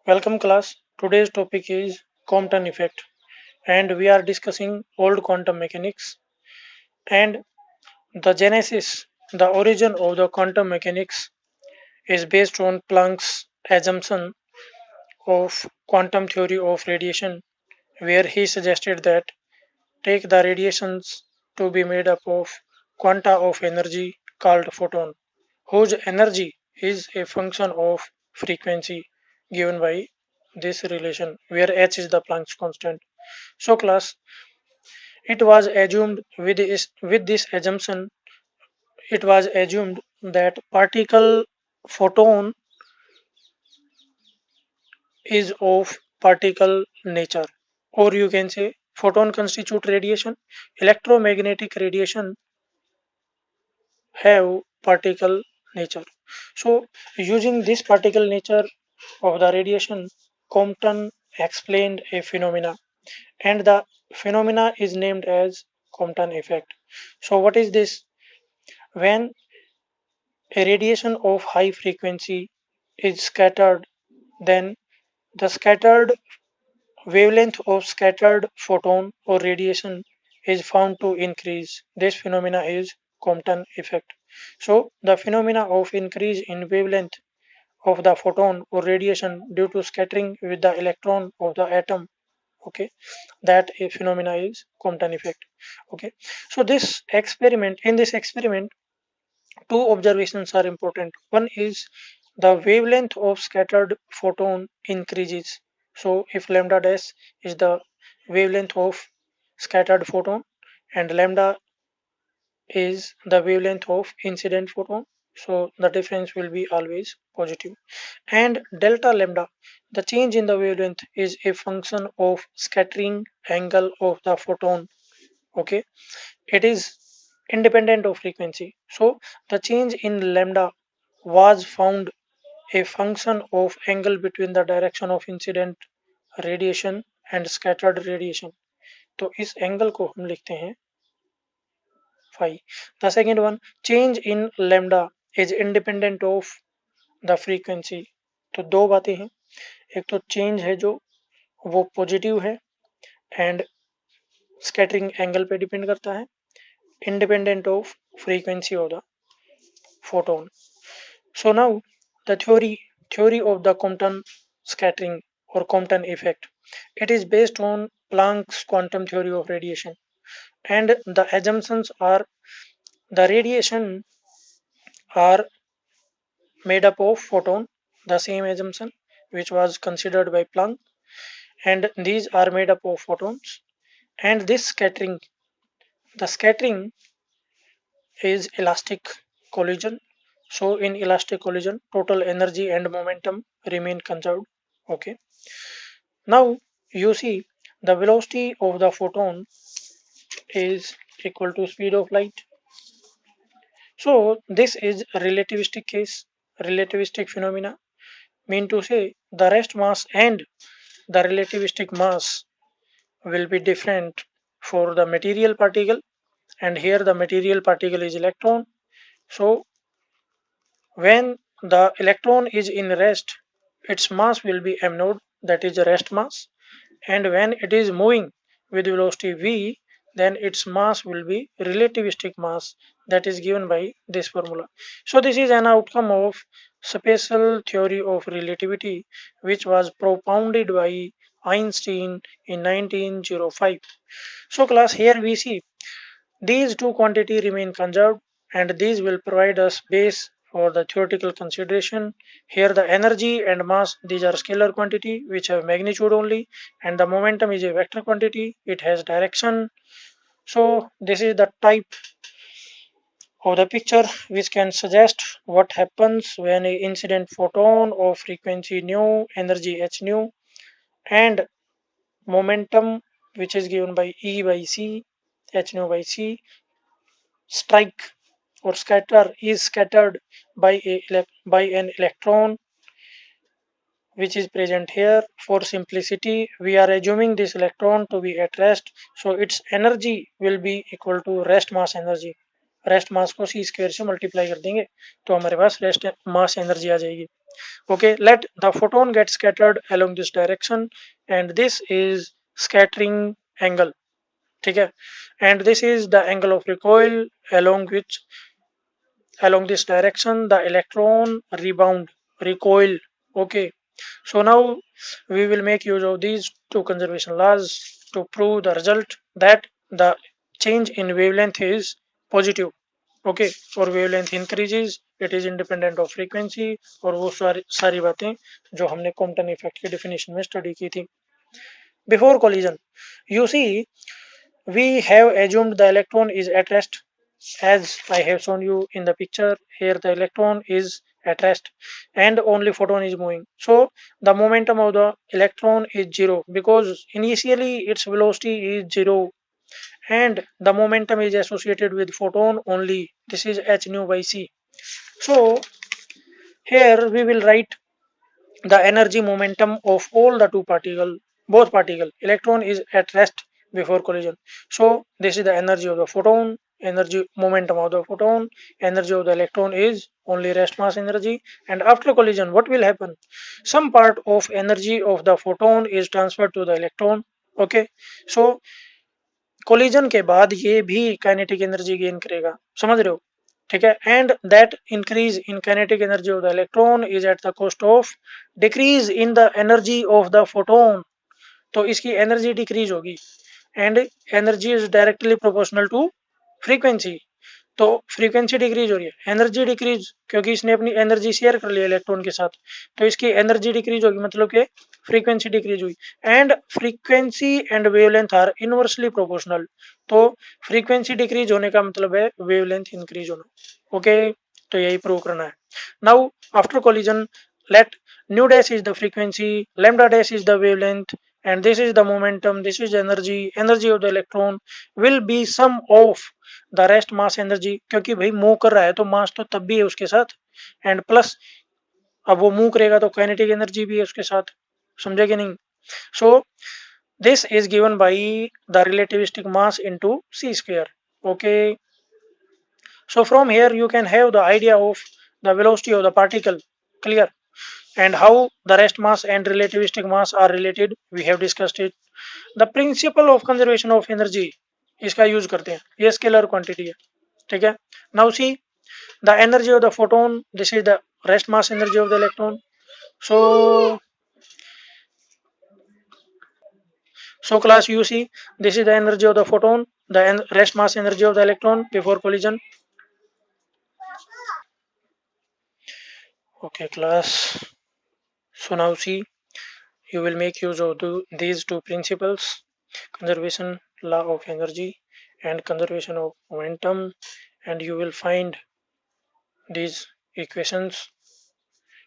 Welcome class. Today's topic is Compton effect and we are discussing old quantum mechanics and the genesis, the origin of the quantum mechanics is based on Planck's assumption of quantum theory of radiation where he suggested that take the radiations to be made up of quanta of energy called photon whose energy is a function of frequency given by this relation where h is the Planck's constant. So class, it was assumed with this assumption, it was assumed that particle photon is of particle nature, or you can say photon constitute radiation, electromagnetic radiation have particle nature. So using this particle nature of the radiation, Compton explained a phenomena and the phenomena is named as Compton effect. So what is this? When a radiation of high frequency is scattered, then the scattered wavelength of scattered photon or radiation is found to increase. This phenomena is Compton effect. So the phenomena of increase in wavelength of the photon or radiation due to scattering with the electron of the atom, okay, that a phenomena is Compton effect. Okay, so this experiment two observations are important. One is the wavelength of scattered photon increases. So if lambda dash is the wavelength of scattered photon and lambda is the wavelength of incident photon, so the difference will be always positive. And delta lambda, the change in the wavelength is a function of scattering angle of the photon. Okay, it is independent of frequency. So the change in lambda was found a function of angle between the direction of incident radiation and scattered radiation. तो इस angle को हम लिखते हैं phi. The second one, change in lambda is independent of the frequency. तो दो बातें हैं, एक तो चेंज है जो वो पॉजिटिव है एंड स्कैटरिंग एंगल पे डिपेंड करता है, independent of frequency of the photon. So now the theory of the Compton scattering or Compton effect. It is based on Planck's quantum theory of radiation, and the assumptions are the radiation are made up of photon, the same assumption which was considered by Planck, and these are made up of photons. And this scattering, the scattering is elastic collision. So in elastic collision, total energy and momentum remain conserved. Okay. Now you see the velocity of the photon is equal to speed of light. So this is a relativistic case, relativistic phenomena. Mean to say the rest mass and the relativistic mass will be different for the material particle, and here the material particle is electron. So when the electron is in rest, its mass will be m node, that is the rest mass, and when it is moving with velocity v, then its mass will be relativistic mass, that is given by this formula. So this is an outcome of special theory of relativity which was propounded by Einstein in 1905. So class, here we see these two quantities remain conserved and these will provide us base for the theoretical consideration. Here the energy and mass, these are scalar quantity which have magnitude only, and the momentum is a vector quantity, it has direction. So this is the type of the picture which can suggest what happens when a incident photon of frequency nu, energy h nu, and momentum which is given by E by C, h nu by C, strike or scatter is scattered by by an electron which is present here. For simplicity, we are assuming this electron to be at rest, so its energy will be equal to rest mass energy. Rest mass को सी square से multiply कर देंगे तो हमारे पास rest mass energy आ जाएगी. Okay, let the photon get scattered along this direction, and this is scattering angle. ठीक है, and this is the angle of recoil along which along this direction the electron rebound recoil. Okay, so now we will make use of these two conservation laws to prove the result that the change in wavelength is positive. Okay, और wavelength increases, it is independent of frequency, और वो सारी सारी बातें जो हमने Compton effect की definition में स्टडी की थी. Before collision, you see, we have assumed the electron is at rest, as I have shown you in the picture. Here the electron is at rest and only photon is moving. So the momentum of the electron is zero because initially its velocity is zero and the momentum is associated with photon only. This is h nu by c. So here we will write the energy momentum of all the two particle, both particle. Electron is at rest before collision. So this is the energy of the photon, energy momentum of the photon, energy of the electron is only rest mass energy. And after collision, what will happen? Some part of energy of the photon is transferred to the electron. Okay, so collision के बाद ये भी kinetic energy gain करेगा, समझ रहे हो? ठीक है, and that increase in kinetic energy of the electron is at the cost of decrease in the energy of the photon. तो इसकी एनर्जी डिक्रीज होगी and energy is directly proportional to frequency. तो फ्रीक्वेंसी डिक्रीज हो रही है, energy decrease क्योंकि इसने अपनी एनर्जी शेयर कर लिया इलेक्ट्रॉन के साथ, तो इसकी एनर्जी डिक्रीज होगी मतलब कि फ्रीक्वेंसी डिक्रीज हुई. And frequency and wavelength are inversely proportional. तो फ्रीक्वेंसी डिक्रीज होने का मतलब है वेवलेंथ इंक्रीज होना. ओके, तो यही प्रूव करना है. Now after collision, let nu dash is the frequency, lambda dash is the wavelength, and this is the momentum, this is energy, energy of the electron will be sum of the rest mass energy. क्योंकि भाई move कर रहा है तो मास तो तब भी है उसके साथ, एंड प्लस अब वो मूव करेगा तो काइनेटिक एनर्जी भी है उसके साथ. समझे कि नहीं? So this is given by the relativistic mass into c square. Okay, so from here you can have the idea of the velocity of the particle. Clear? And how the rest mass and relativistic mass are related, we have discussed it. The principle of conservation of energy, इसका use करते हैं, ये scalar quantity है. ठीक है, now see the energy of the photon, this is the rest mass energy of the electron. So class, you see, this is the energy of the photon, the rest mass energy of the electron before collision. Okay class, so now see, you will make use of these two principles, conservation law of energy and conservation of momentum, and you will find these equations.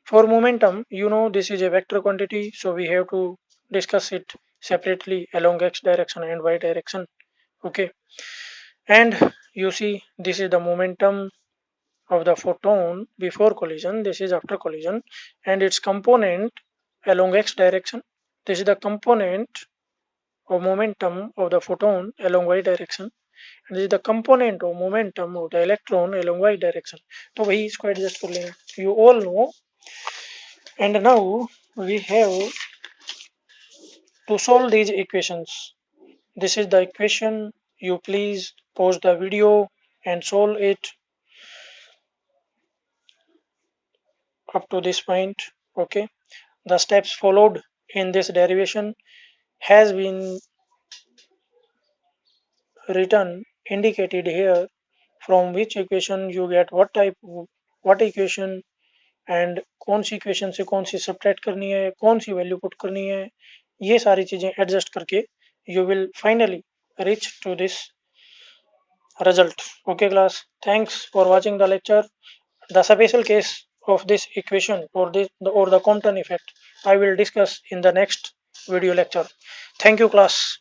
For momentum, you know this is a vector quantity, so we have to discuss it separately along x direction and y direction. Okay, and you see this is the momentum of the photon before collision, this is after collision, and its component along x direction. This is the component of momentum of the photon along y direction, and this is the component of momentum of the electron along y direction. तो वही इसको adjust कर लेंगे. You all know, and now we have to solve these equations. This is the equation. You please pause the video and solve it up to this point. Okay, the steps followed in this derivation has been written, indicated here, from which equation you get what type, what equation, and कौन सी equation से कौन सी subtract करनी है, कौन सी value put करनी है, ये सारी चीजें एडजस्ट करके you will finally reach to this result. Okay class, thanks for watching the lecture. The special case of this equation or the Compton effect I will discuss in the next video lecture. Thank you class.